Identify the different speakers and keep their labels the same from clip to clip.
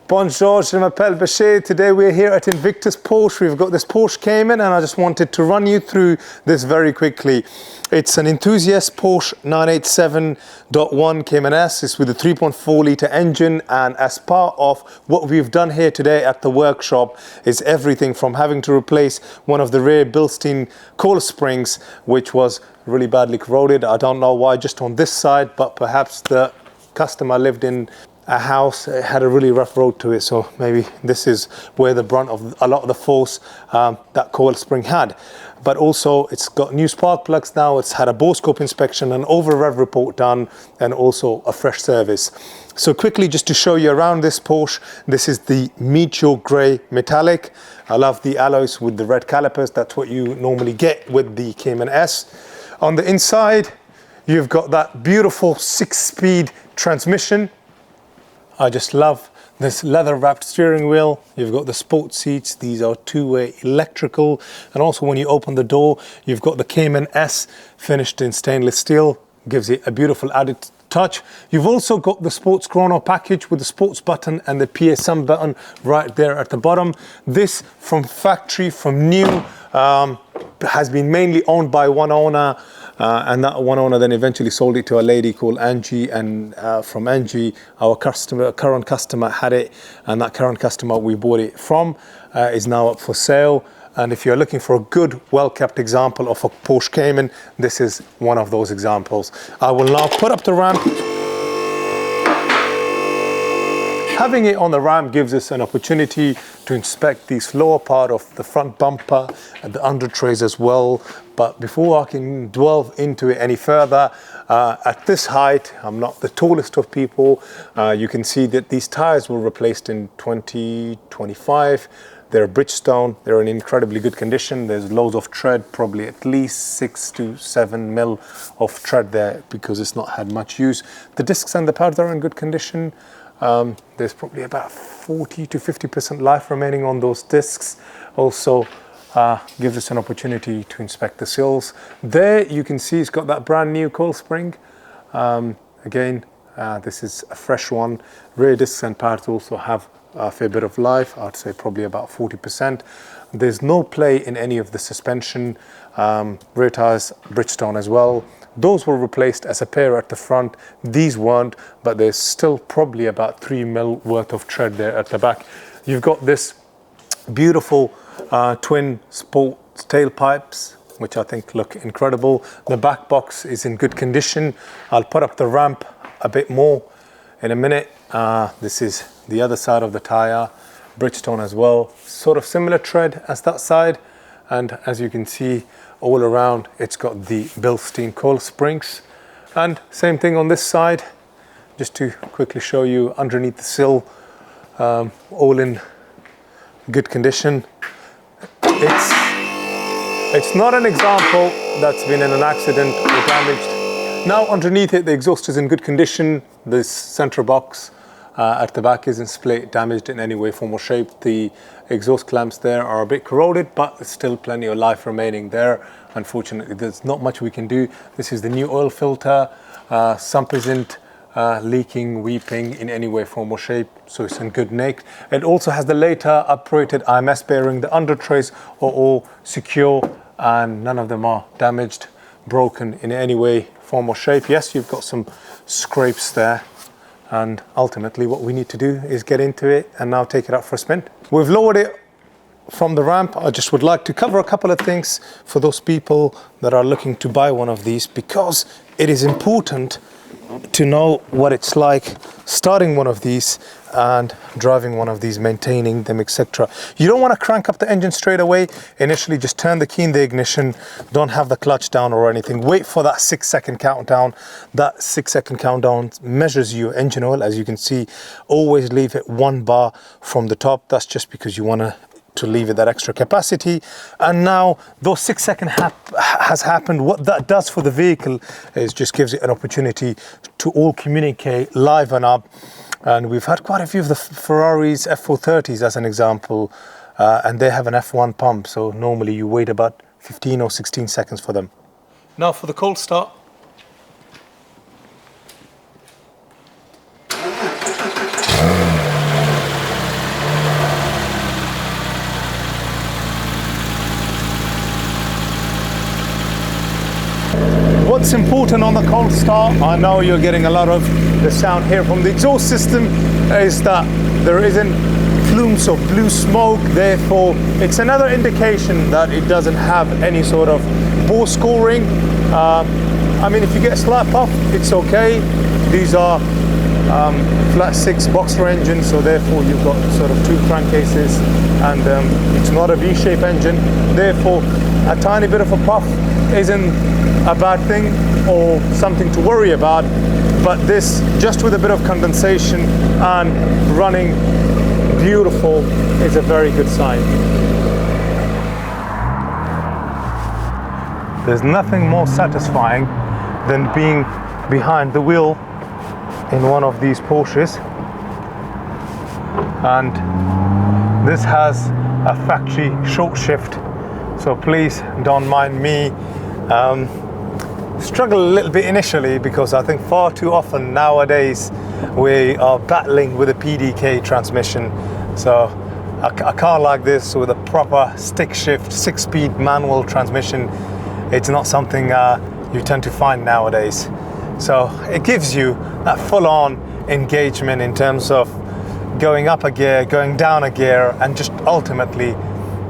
Speaker 1: Bonjour, je m'appelle Bashir. Today we're here at Invictus Porsche. We've got this Porsche Cayman and I just wanted to run you through this very quickly. It's an enthusiast Porsche 987.1 Cayman S. It's with a 3.4 litre engine, and as part of what we've done here today at the workshop is everything from having to replace one of the rear Bilstein coil springs, which was really badly corroded. I don't know why just on this side, but perhaps the customer lived in a house, it had a really rough road to it, so maybe this is where the brunt of a lot of the force that coil spring had. But also it's got new spark plugs now, it's had a bore scope inspection, an over rev report done, and also a fresh service. So quickly, just to show you around this Porsche, this is the Meteor Grey Metallic. I love the alloys with the red calipers. That's what you normally get with the Cayman S. On the inside, you've got that beautiful 6-speed transmission. I just love this leather wrapped steering wheel. You've got the sport seats. These are two-way electrical. And also when you open the door, you've got the Cayman S finished in stainless steel. Gives it a beautiful added touch. You've also got the sports Chrono package with the sports button and the PSM button right there at the bottom. This from factory, from new, has been mainly owned by one owner. And that one owner then eventually sold it to a lady called Angie, and from Angie, our current customer had it, and that current customer we bought it from is now up for sale. And if you're looking for a good, well-kept example of a Porsche Cayman, this is one of those examples. I will now put up the ramp. Having it on the ramp gives us an opportunity to inspect this lower part of the front bumper and the under trays as well. But before I can delve into it any further, at this height, I'm not the tallest of people. You can see that these tires were replaced in 2025. They're Bridgestone. They're in incredibly good condition. There's loads of tread, probably at least 6 to 7 mil of tread there because it's not had much use. The discs and the pads are in good condition. There's probably about 40 to 50% life remaining on those discs. Also gives us an opportunity to inspect the sills. There you can see it's got that brand new coil spring. Again, this is a fresh one. Rear discs and pads also have a fair bit of life. I'd say probably about 40%. There's no play in any of the suspension. Rear tires Bridgestone as well. Those were replaced as a pair at the front. These weren't, but there's still probably about 3 mil worth of tread there at the back. You've got this beautiful twin sport tailpipes, which I think look incredible. The back box is in good condition. I'll put up the ramp a bit more in a minute. This is the other side of the tire, Bridgestone as well. Sort of similar tread as that side. And as you can see, all around, it's got the Bilstein coil springs. And same thing on this side, just to quickly show you underneath the sill, all in good condition. It's not an example that's been in an accident or damaged. Now underneath it, the exhaust is in good condition. This center box at the back isn't split, damaged in any way, form or shape. The exhaust clamps there are a bit corroded, but there's still plenty of life remaining there. Unfortunately, there's not much we can do. This is the new oil filter. Sump isn't leaking, weeping in any way, form or shape, so it's in good nick. It also has the later uprated IMS bearing. The under trays are all secure and none of them are damaged, broken in any way, form or shape. Yes, you've got some scrapes there. And ultimately what we need to do is get into it and now take it out for a spin. We've lowered it from the ramp. I just would like to cover a couple of things for those people that are looking to buy one of these, because it is important to know what it's like starting one of these and driving one of these, maintaining them, etc. You don't want to crank up the engine straight away. Initially, just turn the key in the ignition. Don't have the clutch down or anything. Wait for that 6-second countdown. That 6-second countdown measures your engine oil. As you can see, always leave it 1 bar from the top. That's just because you want to leave it that extra capacity. And now those 6 seconds has happened. What that does for the vehicle is just gives it an opportunity to all communicate, liven up. And we've had quite a few of the Ferraris F430s as an example, and they have an F1 pump, so normally you wait about 15 or 16 seconds for them. Now for the cold start. What's important on the cold start, I know you're getting a lot of the sound here from the exhaust system, is that there isn't plumes of blue smoke. Therefore, it's another indication that it doesn't have any sort of bore scoring. I mean, if you get a slight puff, it's okay. These are flat 6 boxer engines, so therefore you've got sort of 2 crankcases, and it's not a V-shape engine. Therefore, a tiny bit of a puff isn't a bad thing or something to worry about. But this, just with a bit of condensation and running beautiful, is a very good sign. There's nothing more satisfying than being behind the wheel in one of these Porsches, and this has a factory short shift, so please don't mind me struggle a little bit initially, because I think far too often nowadays we are battling with a PDK transmission. So a car like this with a proper stick shift 6-speed manual transmission, it's not something you tend to find nowadays. So it gives you that full-on engagement in terms of going up a gear, going down a gear, and just ultimately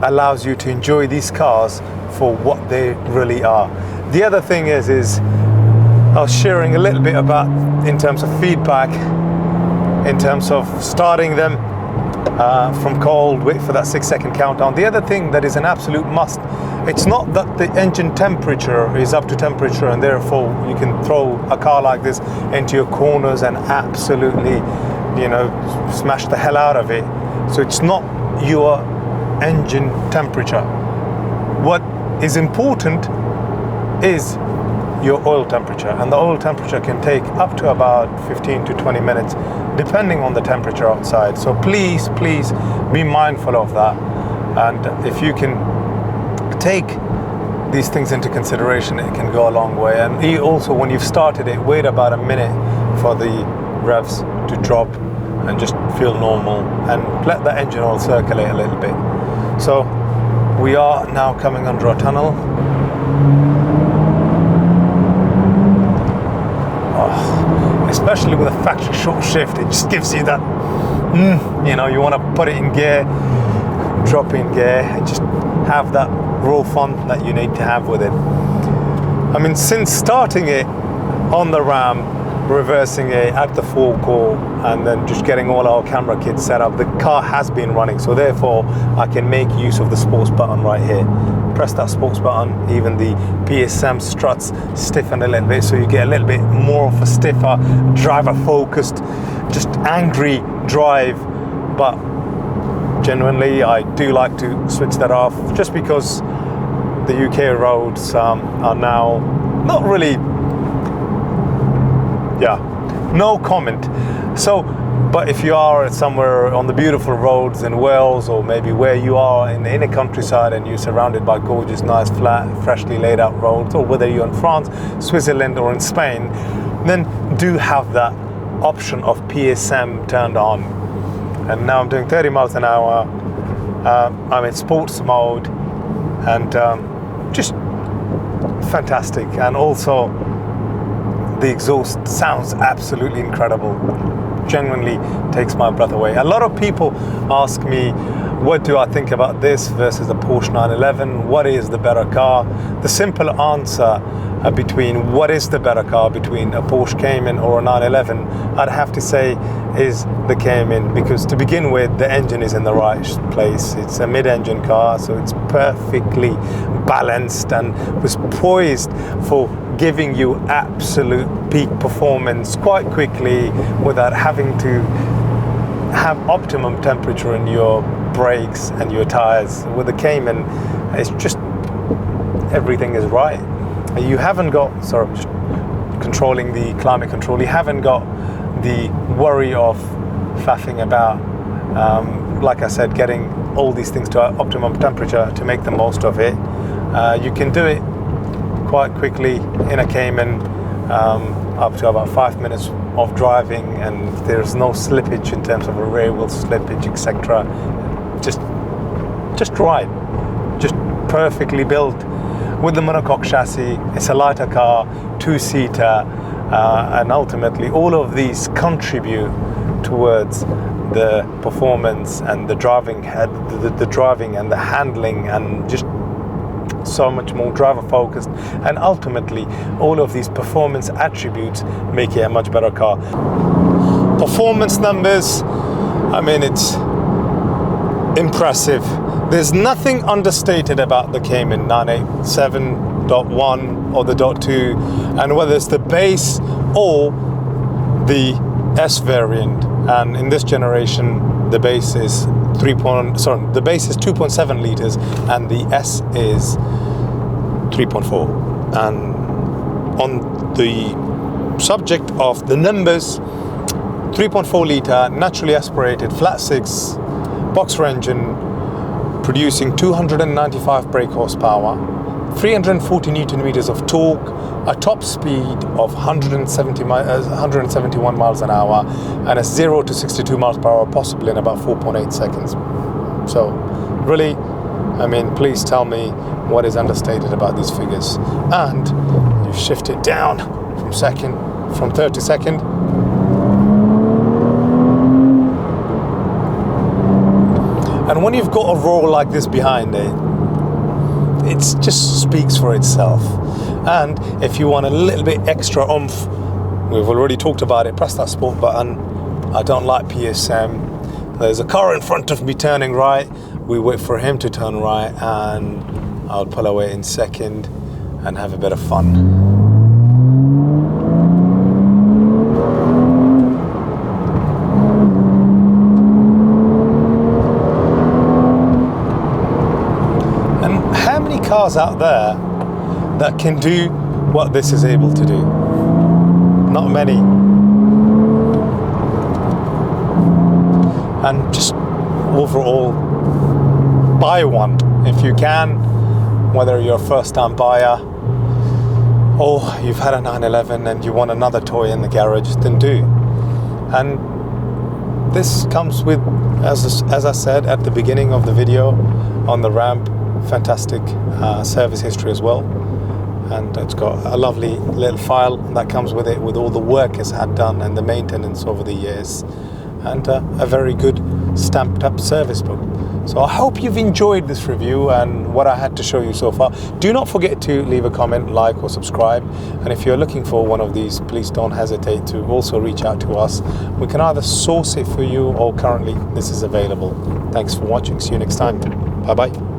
Speaker 1: allows you to enjoy these cars for what they really are. The other thing is I was sharing a little bit about, in terms of feedback, in terms of starting them from cold, wait for that 6-second countdown. The other thing that is an absolute must, it's not that the engine temperature is up to temperature and therefore you can throw a car like this into your corners and absolutely, you know, smash the hell out of it. So it's not your engine temperature. What is important is your oil temperature, and the oil temperature can take up to about 15 to 20 minutes depending on the temperature outside. So please be mindful of that, and if you can take these things into consideration, it can go a long way. And also, when you've started it, wait about a minute for the revs to drop and just feel normal, and let the engine oil circulate a little bit. So we are now coming under a tunnel. Especially with a factory short shift, it just gives you that, you know, you want to put it in gear, drop in gear, and just have that raw fun that you need to have with it. I mean, since starting it on the Ram, reversing it at the forecourt, and then just getting all our camera kits set up, the car has been running, so therefore I can make use of the sports button right here. Press that sports button, even the PSM struts stiffen a little bit, so you get a little bit more of a stiffer, driver focused, just angry drive. But genuinely, I do like to switch that off, just because the UK roads are now not really, no comment. So, but if you are somewhere on the beautiful roads in Wales, or maybe where you are in the inner countryside and you're surrounded by gorgeous, nice, flat, freshly laid out roads, or whether you're in France, Switzerland, or in Spain, then do have that option of PSM turned on. And now I'm doing 30 miles an hour. I'm in sports mode, and just fantastic. And also, the exhaust sounds absolutely incredible. Genuinely takes my breath away. A lot of people ask me, what do I think about this versus the Porsche 911? What is the better car? The simple answer between what is the better car between a Porsche Cayman or a 911, I'd have to say is the Cayman, because to begin with, the engine is in the right place. It's a mid-engine car, so it's perfectly balanced and was poised for giving you absolute peak performance quite quickly without having to have optimum temperature in your brakes and your tires. With the Cayman, it's just everything is right. You haven't got, sorry, I'm just controlling the climate control, you haven't got the worry of faffing about, like I said, getting all these things to optimum temperature to make the most of it. You can do it quite quickly in a Cayman, up to about 5 minutes of driving, and there's no slippage in terms of a rear wheel slippage, etc. Just right, just perfectly built. with the monocoque chassis. It's a lighter car, two-seater, and ultimately all of these contribute towards the performance and the driving the driving and the handling, and just so much more driver focused, and ultimately all of these performance attributes make it a much better car. Performance numbers, I mean, it's impressive. There's nothing understated about the Cayman 987.1 or the .2, and whether it's the base or the S variant. And in this generation, the base is 2.7 liters, and the S is 3.4. And on the subject of the numbers, 3.4 liter, naturally aspirated, flat six, boxer engine, producing 295 brake horsepower, 340 Newton meters of torque, a top speed of 171 miles an hour, and a 0 to 62 miles per hour possibly in about 4.8 seconds. So really, I mean, please tell me what is understated about these figures. And you shift it down from third to second. And when you've got a roar like this behind it, it just speaks for itself. And if you want a little bit extra oomph, we've already talked about it, press that sport button. I don't like PSM. There's a car in front of me turning right. We wait for him to turn right, and I'll pull away in second and have a bit of fun. Cars out there that can do what this is able to do? Not many. And just overall, buy one if you can, whether you're a first-time buyer or you've had a 911 and you want another toy in the garage, then do. And this comes with, as I said at the beginning of the video on the ramp, fantastic service history as well, and it's got a lovely little file that comes with it with all the work it's had done and the maintenance over the years, and a very good stamped up service book. So I hope you've enjoyed this review and what I had to show you so far. Do not forget to leave a comment, like or subscribe, and if you're looking for one of these, please don't hesitate to also reach out to us. We can either source it for you or currently this is available. Thanks for watching. See you next time. Bye bye.